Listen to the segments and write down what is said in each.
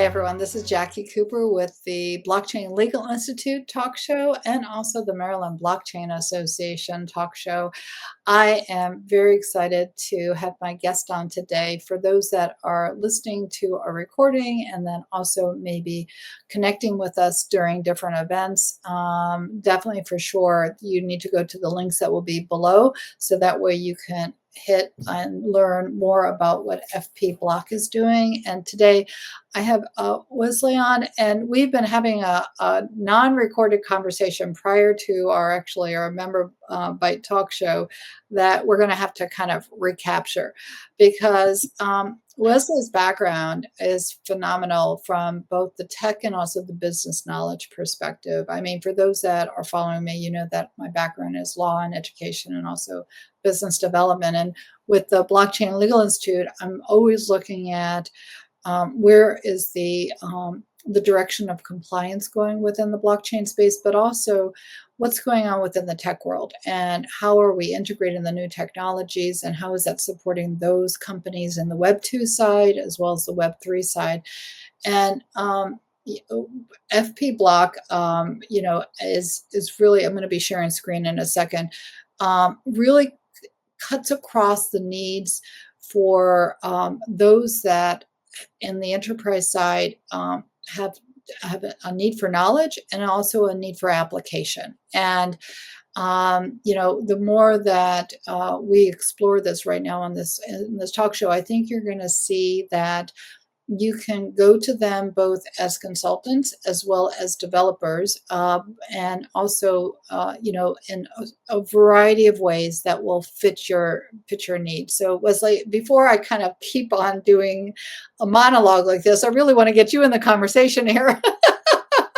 everyone. This is Jackie Cooper with the Blockchain Legal Institute talk show and also the Maryland Blockchain Association talk show. I am very excited to have my guest on today. For those that are listening to a recording and then also maybe connecting with us during different events, definitely for sure, you need to go to the links that will be below so that way you can hit and learn more about what FP Block is doing. And today I have Wesley on, and we've been having a non-recorded conversation prior to our member bite talk show that we're going to have to kind of recapture because Wesley's background is phenomenal from both the tech and also the business knowledge perspective. I mean, for those that are following me, you know that my background is law and education and also business development. And with the Blockchain Legal Institute, I'm always looking at where is the direction of compliance going within the blockchain space, but also what's going on within the tech world and how are we integrating the new technologies and how is that supporting those companies in the Web 2 side as well as the Web 3 side. And FP Block, is really, I'm going to be sharing screen in a second, really cuts across the needs for those that in the enterprise side have a need for knowledge and also a need for application. And the more that we explore this right now in this talk show, I think you're going to see that you can go to them both as consultants as well as developers, and also, in a variety of ways that will fit your needs. So Wesley, before I kind of keep on doing a monologue like this, I really want to get you in the conversation here.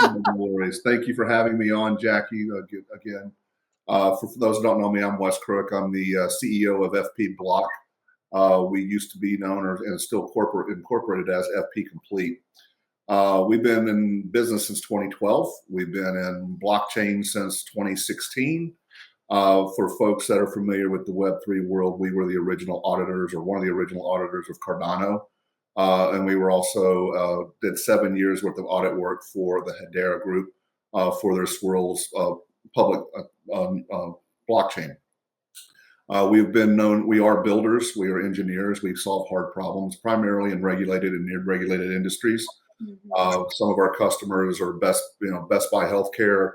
No worries. Thank you for having me on, Jackie, again. For those who don't know me, I'm Wes Crook. I'm the CEO of FP Block. We used to be known and still incorporated as FP Complete. We've been in business since 2012. We've been in blockchain since 2016. For folks that are familiar with the Web3 world, we were the original auditors or one of the original auditors of Cardano. And we were also did 7 years worth of audit work for the Hedera Group for their Swirls public blockchain. We've been known, we are builders, we are engineers, we solve hard problems, primarily in regulated and near regulated industries. Mm-hmm. Some of our customers are Best Buy Healthcare,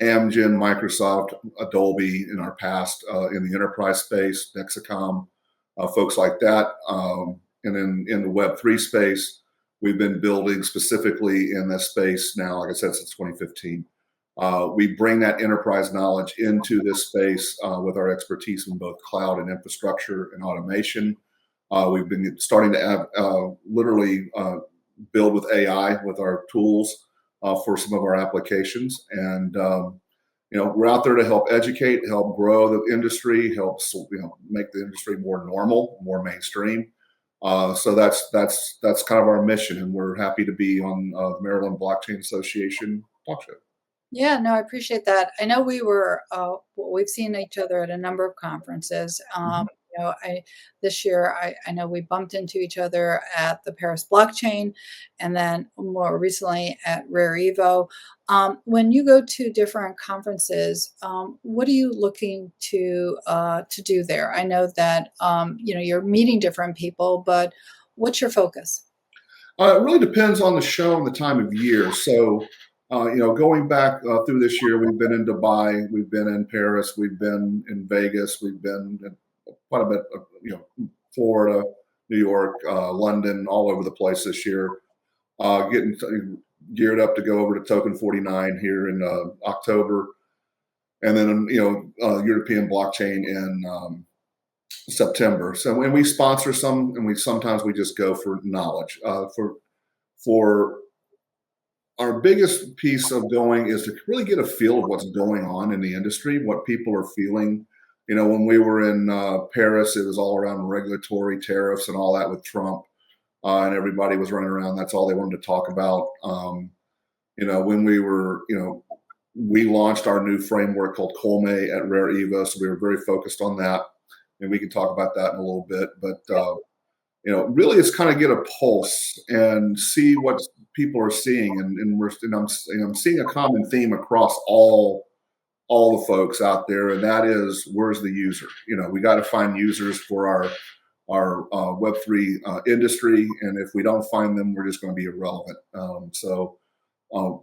Amgen, Microsoft, Adobe in our past, in the enterprise space, Dexicom, folks like that. And in the Web3 space, we've been building specifically in this space now, like I said, since 2015. We bring that enterprise knowledge into this space with our expertise in both cloud and infrastructure and automation. We've been starting to literally build with AI with our tools for some of our applications. And, we're out there to help educate, help grow the industry, help make the industry more normal, more mainstream. So that's kind of our mission. And we're happy to be on the Maryland Blockchain Association talk show. Yeah, no, I appreciate that. I know we've seen each other at a number of conferences. Mm-hmm. This year, I know we bumped into each other at the Paris Blockchain, and then more recently at Rare Evo. When you go to different conferences, what are you looking to do there? I know that you're meeting different people, but what's your focus? It really depends on the show and the time of year. So. Going back through this year, we've been in Dubai, we've been in Paris, we've been in Vegas, we've been in quite a bit of, Florida, New York, London, all over the place this year. Getting geared up to go over to Token 49 here in October, and then European blockchain in September. So when we sponsor some, and sometimes we just go for knowledge. For our biggest piece of going is to really get a feel of what's going on in the industry, what people are feeling. When we were in Paris, it was all around regulatory tariffs and all that with Trump, and everybody was running around. That's all they wanted to talk about. When we were, we launched our new framework called Colme at Rare Evo, so we were very focused on that, and we can talk about that in a little bit. But really it's kind of get a pulse and see what people are seeing, I'm seeing a common theme across all the folks out there, and that is, where's the user? We got to find users for our Web3 industry, and if we don't find them, we're just going to be irrelevant.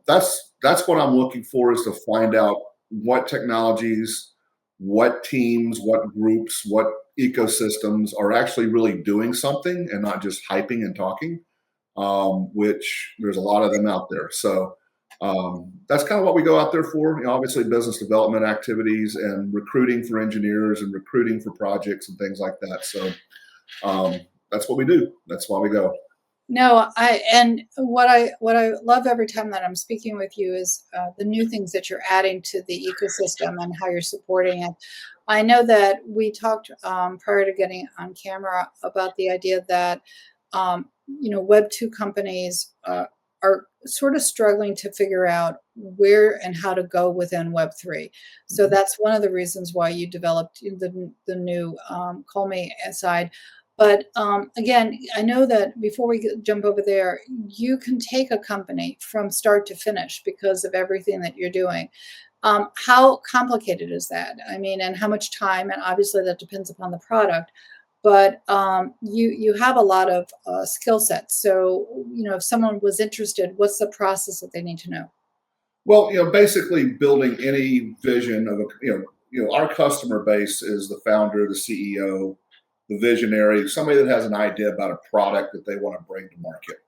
That's what I'm looking for, is to find out what technologies, what teams, what groups, what ecosystems are actually really doing something and not just hyping and talking, which there's a lot of them out there. So that's kind of what we go out there for. Obviously, business development activities and recruiting for engineers and recruiting for projects and things like that. So that's what we do. That's why we go. No, and what I love every time that I'm speaking with you is the new things that you're adding to the ecosystem and how you're supporting it. I know that we talked prior to getting on camera about the idea that Web 2 companies are sort of struggling to figure out where and how to go within Web 3. So that's one of the reasons why you developed the new Call Me side. But again, I know that before we jump over there, you can take a company from start to finish because of everything that you're doing. How complicated is that? I mean, and how much time? And obviously that depends upon the product. But you have a lot of skill sets. So, if someone was interested, what's the process that they need to know? Well, basically building any vision of our customer base is the founder, the CEO, the visionary, somebody that has an idea about a product that they want to bring to market.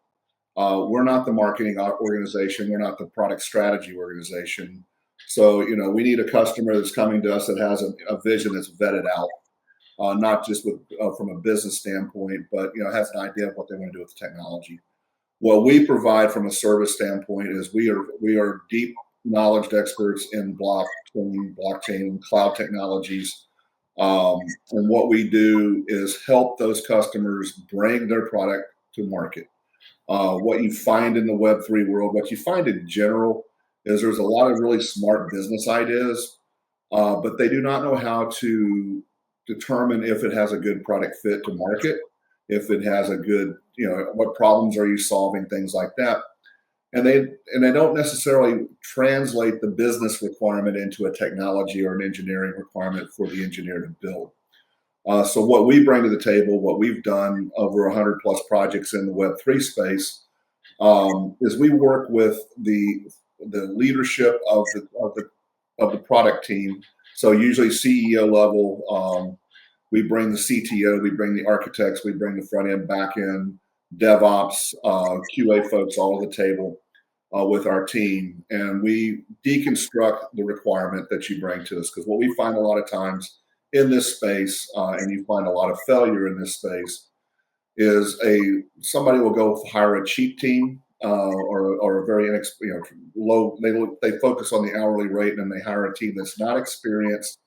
We're not the marketing organization. We're not the product strategy organization. So, we need a customer that's coming to us that has a vision that's vetted out, not just from a business standpoint, but, has an idea of what they want to do with the technology. What we provide from a service standpoint is we are deep knowledge experts in blockchain, and cloud technologies. And what we do is help those customers bring their product to market. What you find in the Web3 world, what you find in general, is there's a lot of really smart business ideas, but they do not know how to determine if it has a good product fit to market, if it has a good, what problems are you solving, things like that. And they don't necessarily translate the business requirement into a technology or an engineering requirement for the engineer to build. So what we bring to the table, what we've done over 100 plus projects in the Web3 space, is we work with the leadership of the product team. So usually CEO level, we bring the CTO, we bring the architects, we bring the front end, back end, DevOps, QA folks all at the table with our team, and we deconstruct the requirement that you bring to us. Because what we find a lot of times in this space, and you find a lot of failure in this space, is somebody will go hire a cheap team or a very low. They focus on the hourly rate, and they hire a team that's not experienced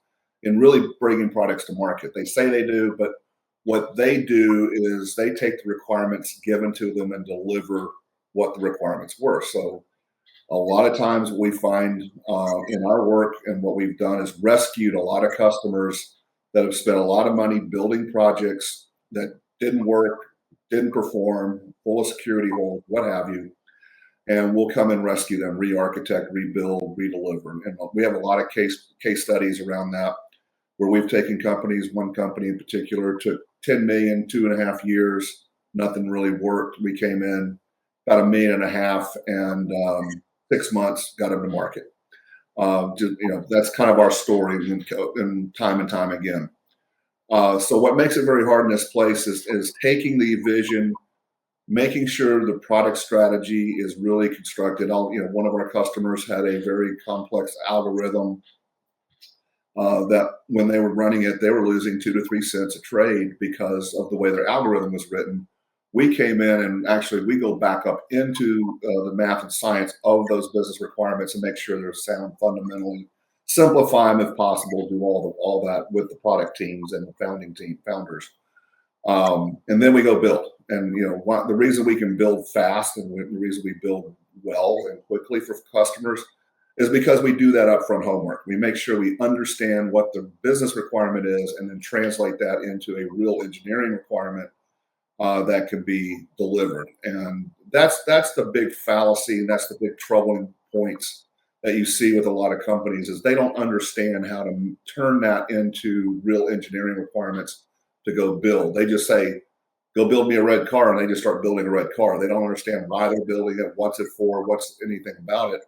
in really bringing products to market. They say they do, but what they do is they take the requirements given to them and deliver what the requirements were. So a lot of times we find in our work, and what we've done is rescued a lot of customers that have spent a lot of money building projects that didn't work, didn't perform, full of security holes, what have you. And we'll come and rescue them, re-architect, rebuild, redeliver. And we have a lot of case studies around that, where we've taken companies. One company in particular took 10 million, 2.5 years, nothing really worked. We came in about 1.5 million, and 6 months got them to market. That's kind of our story, and time again. So what makes it very hard in this place is taking the vision, making sure the product strategy is really constructed. One of our customers had a very complex algorithm that when they were running it, they were losing 2 to 3 cents a trade because of the way their algorithm was written. We came in and actually we go back up into the math and science of those business requirements and make sure they're sound fundamentally, simplify them if possible, do all that with the product teams and the founders. And then we go build. And the reason we can build fast and the reason we build well and quickly for customers is because we do that upfront homework. We make sure we understand what the business requirement is and then translate that into a real engineering requirement that can be delivered. And that's the big fallacy, and that's the big troubling points that you see with a lot of companies is they don't understand how to turn that into real engineering requirements to go build. They just say, go build me a red car, and they just start building a red car. They don't understand why they're building it, what's it for, what's anything about it.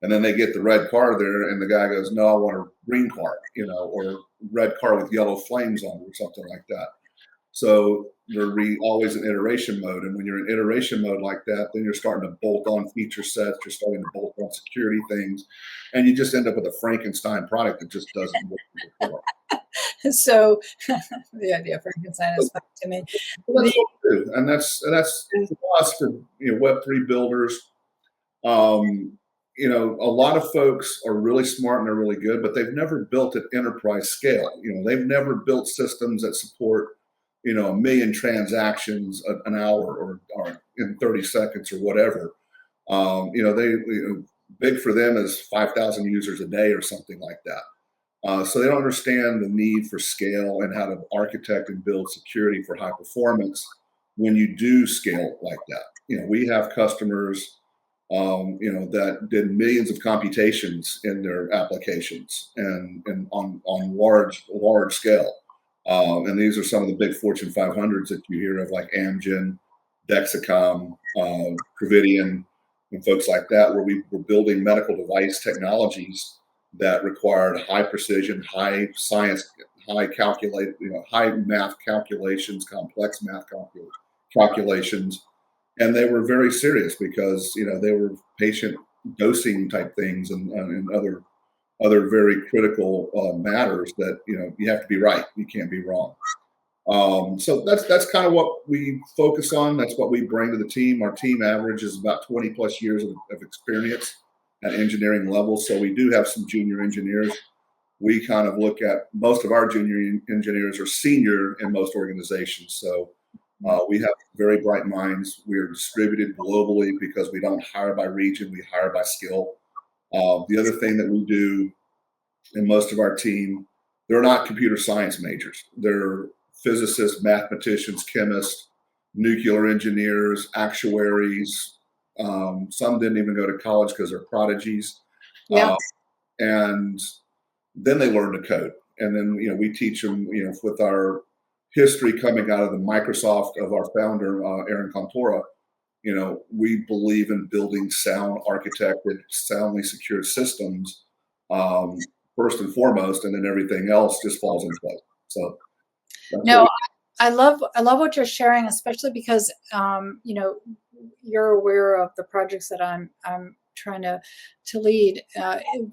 And then they get the red car there, and the guy goes, no, I want a green car, or red car with yellow flames on it or something like that. So they're always in iteration mode. And when you're in iteration mode like that, then you're starting to bolt on feature sets, you're starting to bolt on security things, and you just end up with a Frankenstein product that just doesn't work before. So the idea of Frankenstein is funny to me. Well, that's what we do. And that's for us, for Web3 builders. A lot of folks are really smart and they're really good, but they've never built at enterprise scale. They've never built systems that support, 1 million transactions an hour or in 30 seconds or whatever. Big for them is 5,000 users a day or something like that. So they don't understand the need for scale and how to architect and build security for high performance when you do scale like that. We have customers that did millions of computations in their applications and on large scale. And these are some of the big Fortune 500s that you hear of, like Amgen, Dexicom, Covidien, and folks like that, where we were building medical device technologies that required high precision, high science, high math calculations, complex math calculations. And they were very serious because, they were patient dosing type things and other very critical matters that, you have to be right. You can't be wrong. So that's kind of what we focus on. That's what we bring to the team. Our team average is about 20 plus years of experience at engineering level. So we do have some junior engineers. We kind of look at most of our junior engineers are senior in most organizations. So we have very bright minds. We are distributed globally because we don't hire by region, we hire by skill. The other thing that we do in most of our team, they're not computer science majors. They're physicists, mathematicians, chemists, nuclear engineers, actuaries. Some didn't even go to college because they're prodigies. Yeah. And then they learn to code. And then, we teach them, with our history coming out of the Microsoft of our founder, Aaron Contora, we believe in building sound architected, soundly secured systems first and foremost, and then everything else just falls into place. So no, I love what you're sharing, especially because you're aware of the projects that I'm trying to lead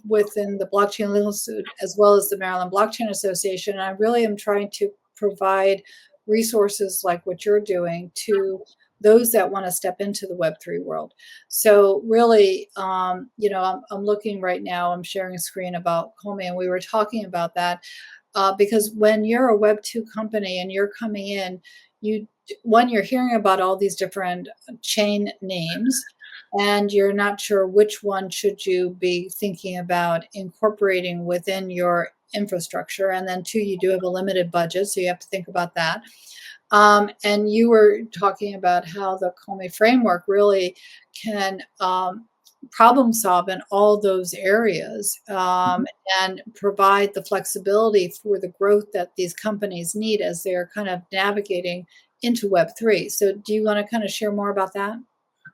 within the Blockchain Legal Institute as well as the Maryland Blockchain Association. And I really am trying to provide resources like what you're doing to those that want to step into the Web3 world. So really, I'm looking right now, I'm sharing a screen about Comey, and we were talking about that because when you're a Web2 company and you're coming in, you're hearing about all these different chain names, and you're not sure which one should you be thinking about incorporating within your infrastructure. And then 2, you do have a limited budget, so you have to think about that. And you were talking about how the Comey framework really can problem solve in all those areas and provide the flexibility for the growth that these companies need as they're kind of navigating into Web3. So do you want to kind of share more about that?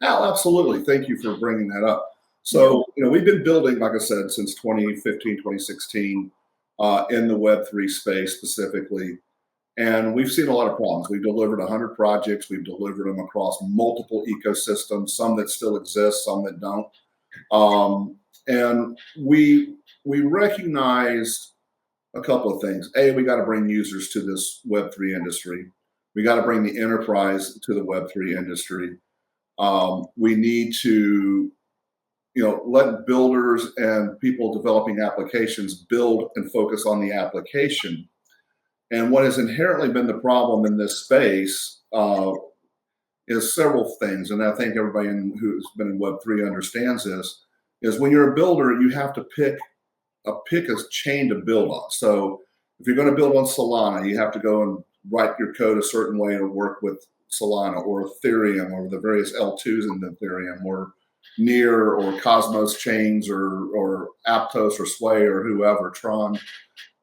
Oh, absolutely. Thank you for bringing that up. So, we've been building, like I said, since 2015, 2016 in the Web3 space specifically. And we've seen a lot of problems. We've delivered 100 projects. We've delivered them across multiple ecosystems, some that still exist, some that don't. And we recognized a couple of things. A, we got to bring users to this Web3 industry. We got to bring the enterprise to the Web3 industry. We need to, let builders and people developing applications build and focus on the application. And what has inherently been the problem in this space is several things. And I think everybody who's been in Web3 understands this, is when you're a builder, you have to pick a chain to build on. So if you're going to build on Solana, you have to go and write your code a certain way to work with Solana or Ethereum or the various L2s in Ethereum or Near or Cosmos chains or Aptos or Sway or whoever, Tron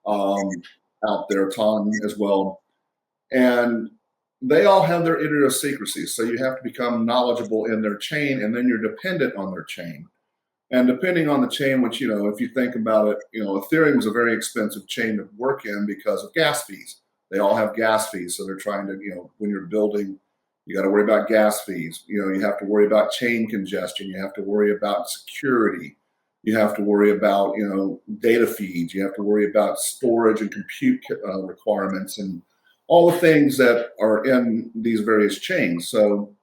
out there, Ton as well. And they all have their idiosyncrasies. So you have to become knowledgeable in their chain, and then you're dependent on their chain. And depending on the chain, which, if you think about it, Ethereum is a very expensive chain to work in because of gas fees. They all have gas fees. So they're trying to, when you're building, you got to worry about gas fees. You have to worry about chain congestion. You have to worry about security. You have to worry about, data feeds. You have to worry about storage and compute requirements and all the things that are in these various chains. So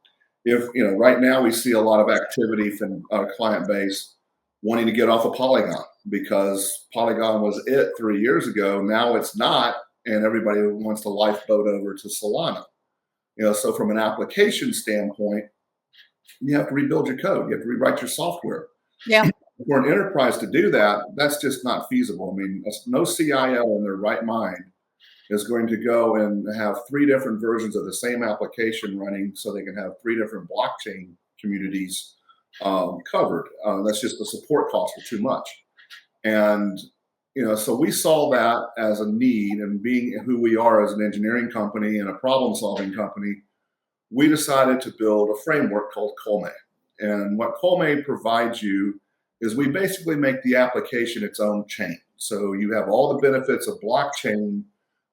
if, right now we see a lot of activity from our client base wanting to get off of Polygon because Polygon was it 3 years ago. Now it's not, and everybody wants to lifeboat over to Solana. So from an application standpoint, you have to rebuild your code. You have to rewrite your software. Yeah. For an enterprise to do that, that's just not feasible. I mean, no CIO in their right mind is going to go and have 3 different versions of the same application running so they can have 3 different blockchain communities covered. That's just the support costs are too much. And, so we saw that as a need, and being who we are as an engineering company and a problem solving company, we decided to build a framework called Colme. And what Colme provides you is we basically make the application its own chain. So you have all the benefits of blockchain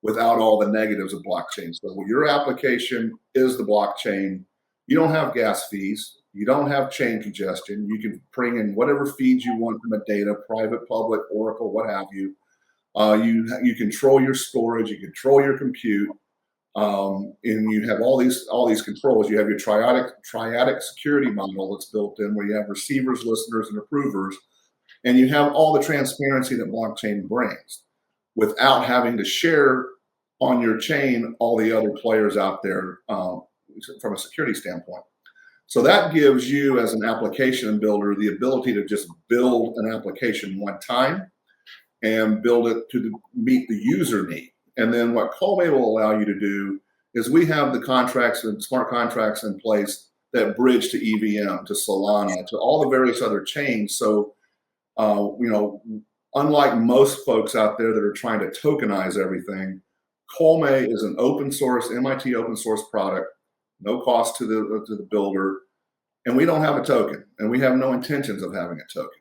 without all the negatives of blockchain. So your application is the blockchain. You don't have gas fees. You don't have chain congestion. You can bring in whatever feeds you want from a data, private, public, Oracle, what have you. You control your storage. You control your compute. And you have all these controls. You have your triadic security model that's built in, where you have receivers, listeners, and approvers, and you have all the transparency that blockchain brings, without having to share on your chain all the other players out there from a security standpoint. So that gives you, as an application builder, the ability to just build an application one time and build it to meet the user need. And then what Colme will allow you to do is we have the contracts and smart contracts in place that bridge to EVM, to Solana, to all the various other chains. So, unlike most folks out there that are trying to tokenize everything, Colme is an open source, MIT open source product, no cost to the builder, and we don't have a token, and we have no intentions of having a token.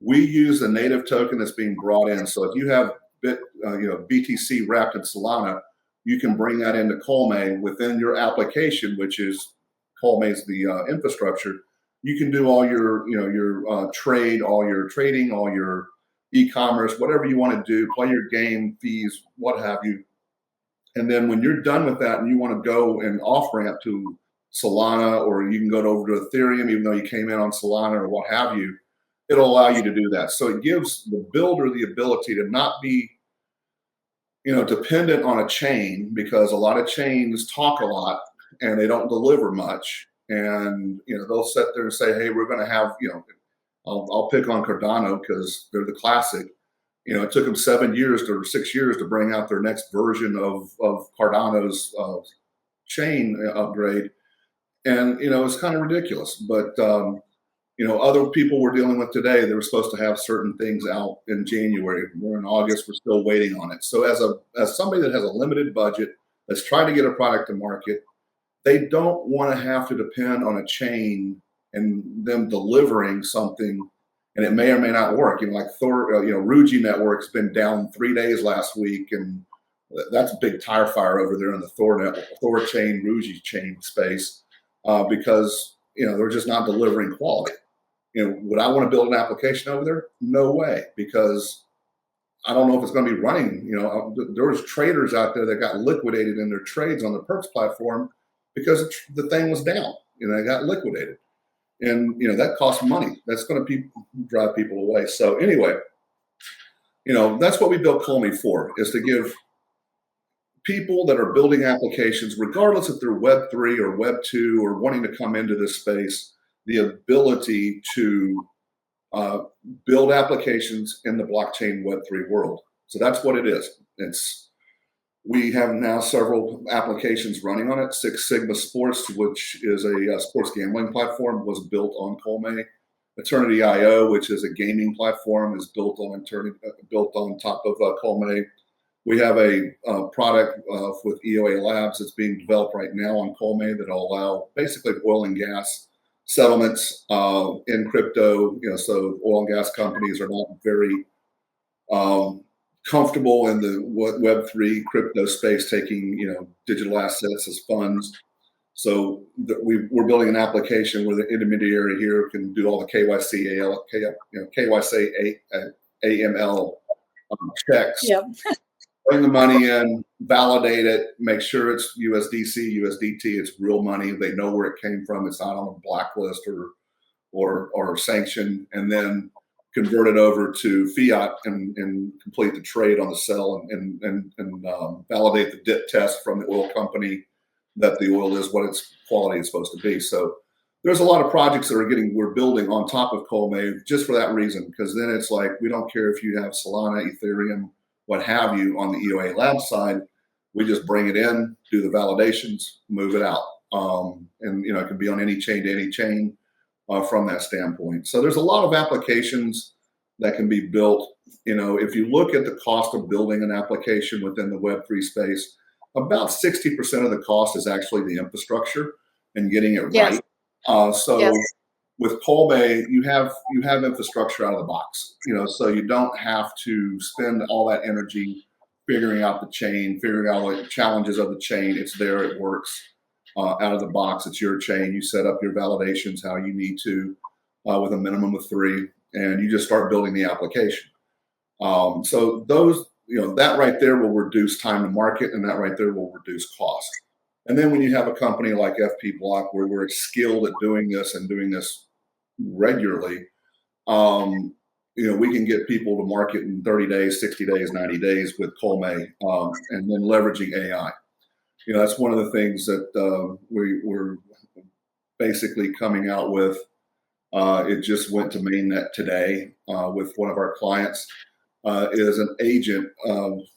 We use a native token that's being brought in. So if you have BTC wrapped in Solana, you can bring that into Colme within your application, which is Colme's the infrastructure. You can do all your trade, all your trading, all your e-commerce, whatever you want to do, play your game, fees, what have you. And then when you're done with that and you want to go and off ramp to Solana, or you can go over to Ethereum, even though you came in on Solana or what have you, it'll allow you to do that. So it gives the builder the ability to not be, dependent on a chain, because a lot of chains talk a lot and they don't deliver much. And, they'll sit there and say, hey, we're going to have, I'll pick on Cardano because they're the classic. It took them 7 years or 6 years to bring out their next version of Cardano's chain upgrade. And, it's kind of ridiculous. But, other people we're dealing with today, they were supposed to have certain things out in January. We're in August. We're still waiting on it. So as somebody that has a limited budget, that's trying to get a product to market, they don't want to have to depend on a chain and them delivering something, and it may or may not work. Like Thor, Ruji Network's been down 3 days last week, and that's a big tire fire over there in the Thor chain, Ruji chain space, because they're just not delivering quality. Would I want to build an application over there? No way, because I don't know if it's going to be running. There was traders out there that got liquidated in their trades on the Perps platform because the thing was down. They got liquidated, and that costs money. That's going to drive people away. So anyway, that's what we built Colme for, is to give people that are building applications, regardless if they're Web3 or Web2 or wanting to come into this space, the ability to build applications in the blockchain Web3 world. So that's what it is. We have now several applications running on it. Six Sigma Sports, which is a sports gambling platform, was built on Colme. Eternity.io, which is a gaming platform, is built on top of Colme. We have a product with EOA Labs that's being developed right now on Colme that will allow basically oil and gas settlements in crypto. So oil and gas companies are not very comfortable in the Web3 crypto space, taking digital assets as funds. So we're building an application where the intermediary here can do all the KYC, AML checks, Yep. bring the money in, validate it, make sure it's USDC, USDT, it's real money. They know where it came from. It's not on a blacklist or sanctioned, and then convert it over to fiat and complete the trade on the sell and validate the dip test from the oil company that the oil is what its quality is supposed to be. So there's a lot of projects that we're building on top of Colme just for that reason, because then it's like, we don't care if you have Solana, Ethereum, what have you on the EOA Lab side. We just bring it in, do the validations, move it out. And it can be on any chain to any chain from that standpoint. So there's a lot of applications that can be built. If you look at the cost of building an application within the Web3 space, about 60% of the cost is actually the infrastructure and getting it right. So with Colme, you have infrastructure out of the box, so you don't have to spend all that energy figuring out the chain, figuring out the challenges of the chain. It's there, it works out of the box. It's your chain. You set up your validations how you need to with a minimum of 3, and you just start building the application. So those, that right there will reduce time to market, and that right there will reduce cost. And then when you have a company like FP Block, where we're skilled at doing this and doing this regularly, we can get people to market in 30 days, 60 days, 90 days with Colme, and then leveraging AI. That's one of the things that we're basically coming out with. It just went to mainnet today with one of our clients. Is an agent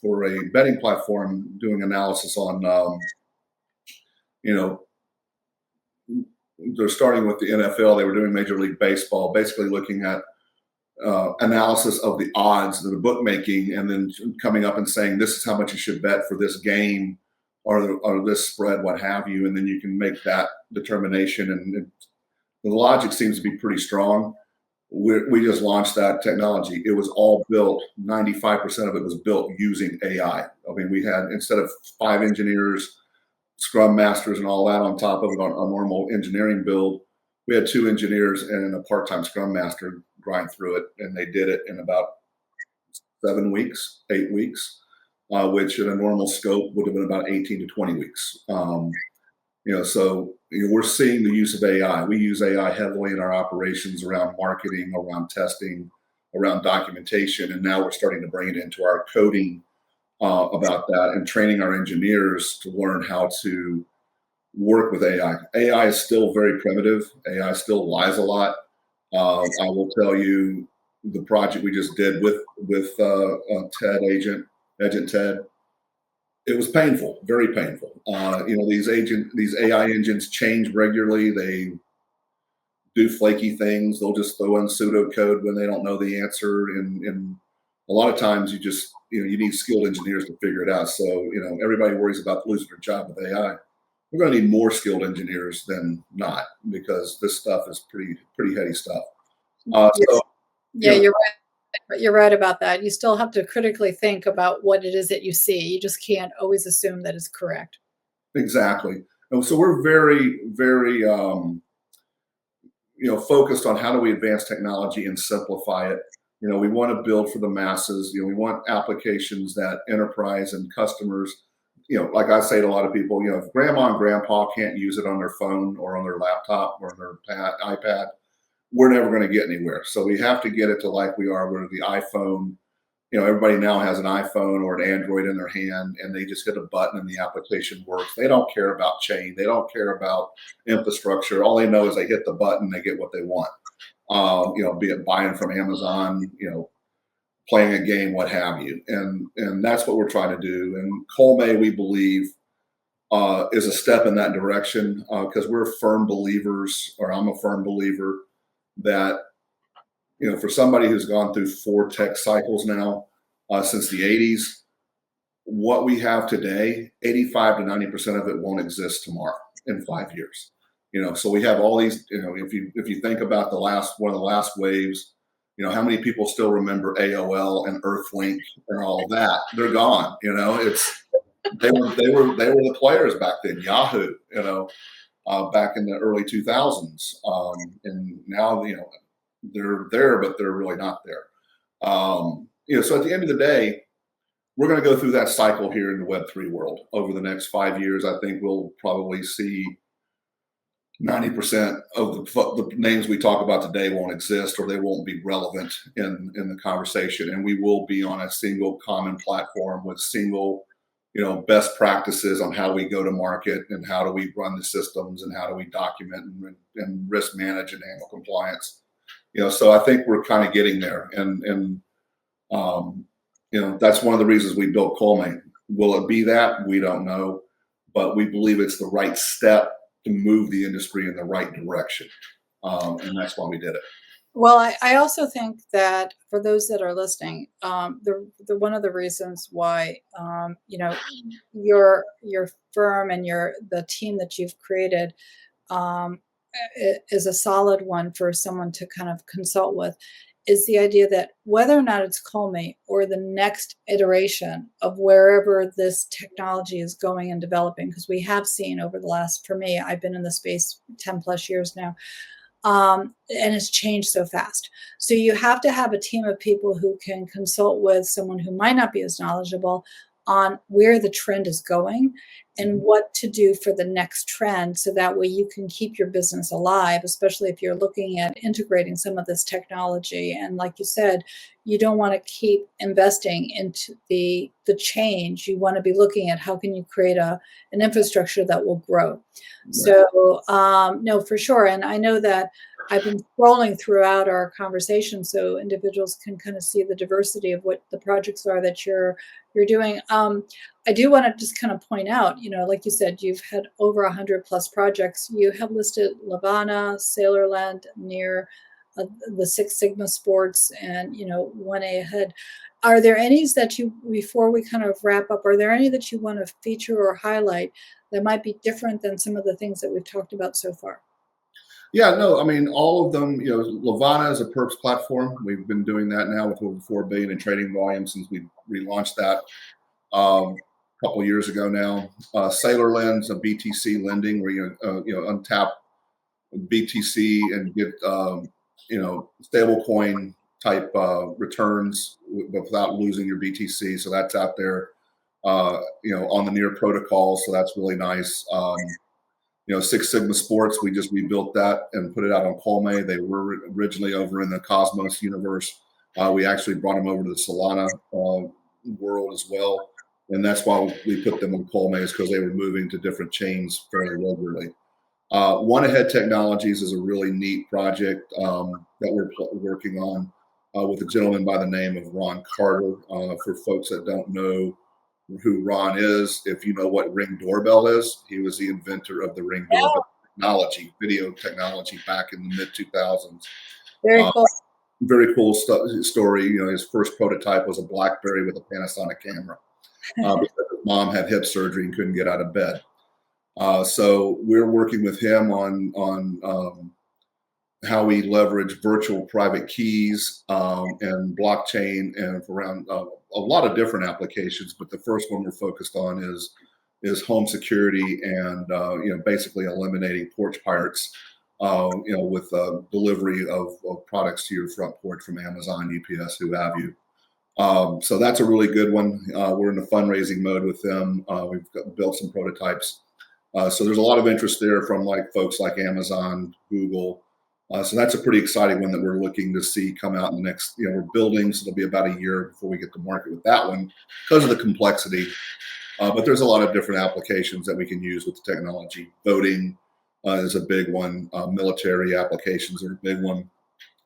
for a betting platform doing analysis on, they're starting with the NFL. They were doing Major League Baseball, basically looking at analysis of the odds, the bookmaking, and then coming up and saying, this is how much you should bet for this game or this spread, what have you. And then you can make that determination. And the logic seems to be pretty strong. We just launched that technology. It was all built, 95% of it was built using AI. I mean, we had, instead of 5 engineers, scrum masters and all that on top of it on a normal engineering build, we had 2 engineers and a part-time scrum master grind through it. And they did it in about 7 weeks, 8 weeks, which in a normal scope would have been about 18 to 20 weeks. So we're seeing the use of AI. We use AI heavily in our operations around marketing, around testing, around documentation, and now we're starting to bring it into our coding about that and training our engineers to learn how to work with AI. AI is still very primitive. AI still lies a lot. I will tell you the project we just did with Ted Agent Ted. It was painful, very painful. These AI engines change regularly. They do flaky things. They'll just throw in pseudocode when they don't know the answer. And a lot of times you need skilled engineers to figure it out. So, everybody worries about losing their job with AI. We're going to need more skilled engineers than not, because this stuff is pretty heady stuff. You're right. You're right about that. You still have to critically think about what it is that you see. You just can't always assume that it's correct. Exactly. And so we're very, very, focused on how do we advance technology and simplify it. We want to build for the masses. We want applications that enterprise and customers, like I say to a lot of people, if grandma and grandpa can't use it on their phone or on their laptop or on their iPad, we're never going to get anywhere. So we have to get it to like we are where the iPhone, everybody now has an iPhone or an Android in their hand, and they just hit a button and the application works. They don't care about chain. They don't care about infrastructure. All they know is they hit the button, they get what they want. Be it buying from Amazon, playing a game, what have you. And that's what we're trying to do. And Colme, we believe, is a step in that direction, because we're firm believers, or I'm a firm believer, that, for somebody who's gone through 4 tech cycles now, since the 80s, what we have today, 85 to 90% of it won't exist tomorrow in 5 years. So we have all these, if you think about one of the last waves, how many people still remember AOL and Earthlink and all of that? They're gone. They were the players back then. Yahoo, back in the early 2000s, and now they're there, but they're really not there. So at the end of the day, we're going to go through that cycle here in the Web3 world over the next 5 years. I think we'll probably see 90% of the names we talk about today won't exist, or they won't be relevant in the conversation. And we will be on a single common platform with single, best practices on how we go to market and how do we run the systems and how do we document and risk manage and handle compliance. So I think we're kind of getting there. And that's one of the reasons we built Colme. Will it be that? We don't know, but we believe it's the right step to move the industry in the right direction. And that's why we did it. Well, I also think that for those that are listening, the one of the reasons why your firm and the team that you've created is a solid one for someone to kind of consult with, is the idea that whether or not it's Colme or the next iteration of wherever this technology is going and developing, because we have seen over the last, for me, I've been in the space 10 plus years now, and it's changed so fast. So you have to have a team of people who can consult with someone who might not be as knowledgeable on where the trend is going and what to do for the next trend, so that way you can keep your business alive, especially if you're looking at integrating some of this technology. And like you said, you don't want to keep investing into the change. You want to be looking at how can you create an infrastructure that will grow. Right. So no, for sure. And I know that I've been scrolling throughout our conversation so individuals can kind of see the diversity of what the projects are that you're doing. I do want to just kind of point out, like you said, you've had over 100 plus projects. You have listed Lavana, Sailorland, near the Six Sigma Sports, and 1A Ahead. Are there any that before we kind of wrap up, are there any that you want to feature or highlight that might be different than some of the things that we've talked about so far? Yeah, no, I mean, all of them, Lavana is a perps platform. We've been doing that now with over 4 billion in trading volume since we relaunched that a couple of years ago now. Sailorland's a BTC lending where you untap BTC and get stable coin type returns without losing your BTC. So that's out there, on the near protocol. So that's really nice. Six Sigma Sports, we just rebuilt that and put it out on Colme. They were originally over in the Cosmos universe. We actually brought them over to the Solana world as well. And that's why we put them on Colme, is because they were moving to different chains fairly regularly. 1A Ahead Technologies is a really neat project that we're working on with a gentleman by the name of Ron Carter. For folks that don't know who Ron is, if you know what Ring Doorbell is, he was the inventor of the Ring Doorbell technology, video technology, back in the mid 2000s. Very cool. Very cool story. His first prototype was a BlackBerry with a Panasonic camera because his mom had hip surgery and couldn't get out of bed. So we're working with him on how we leverage virtual private keys and blockchain and around a lot of different applications. But the first one we're focused on is home security and basically eliminating porch pirates. With delivery of products to your front porch from Amazon, UPS, who have you. So that's a really good one. We're in a fundraising mode with them. We've built some prototypes. So there's a lot of interest there from folks like Amazon, Google. So that's a pretty exciting one that we're looking to see come out in the next, we're building, so it'll be about a year before we get to market with that one because of the complexity. But there's a lot of different applications that we can use with the technology. Voting is a big one. Military applications are a big one.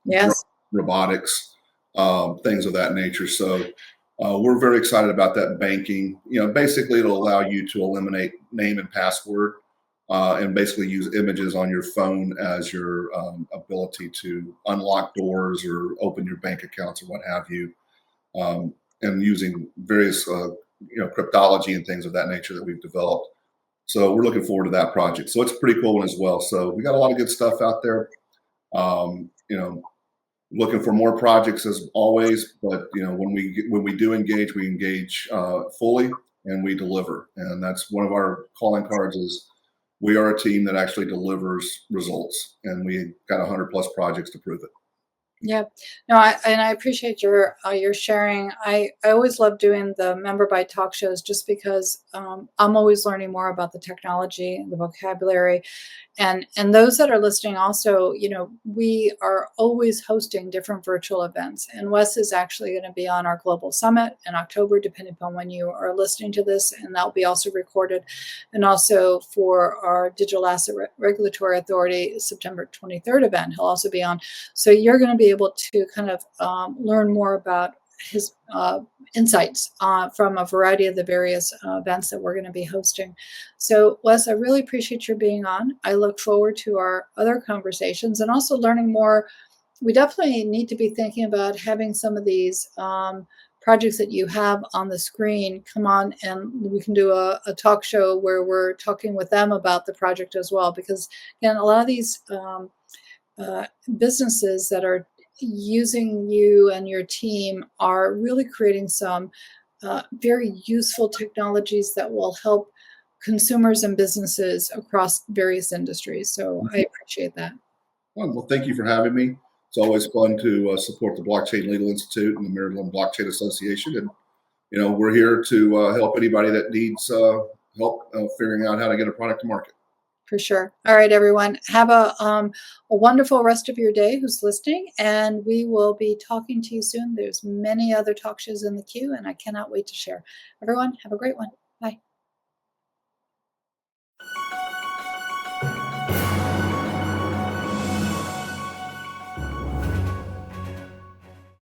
Yes. Robotics. things of that nature. So we're very excited about that banking. Basically, it'll allow you to eliminate name and password and basically use images on your phone as your ability to unlock doors or open your bank accounts or what have you, and using various cryptology and things of that nature that we've developed. So we're looking forward to that project. So it's a pretty cool one as well. So we got a lot of good stuff out there. Um, you know, Looking for more projects as always, but when we do engage, we engage fully and we deliver, and that's one of our calling cards. Is we are a team that actually delivers results, and we got 100+ projects to prove it. Yeah, no, I appreciate your sharing. I always love doing the member by talk shows just because I'm always learning more about the technology, the vocabulary, and those that are listening also, we are always hosting different virtual events. And Wes is actually going to be on our global summit in October, depending upon when you are listening to this, and that'll be also recorded. And also for our Digital Asset Regulatory Authority September 23rd event, he'll also be on. So you're going to be able to kind of learn more about his insights from a variety of the various events that we're going to be hosting. So, Wes, I really appreciate your being on. I look forward to our other conversations and also learning more. We definitely need to be thinking about having some of these projects that you have on the screen come on, and we can do a talk show where we're talking with them about the project as well. Because, again, a lot of these businesses that are using you and your team are really creating some very useful technologies that will help consumers and businesses across various industries. So I appreciate that. Well, thank you for having me. It's always fun to support the Blockchain Legal Institute and the Maryland Blockchain Association, and we're here to help anybody that needs help figuring out how to get a product to market. For sure. All right, everyone. Have a wonderful rest of your day who's listening, and we will be talking to you soon. There's many other talk shows in the queue, and I cannot wait to share. Everyone, have a great one. Bye.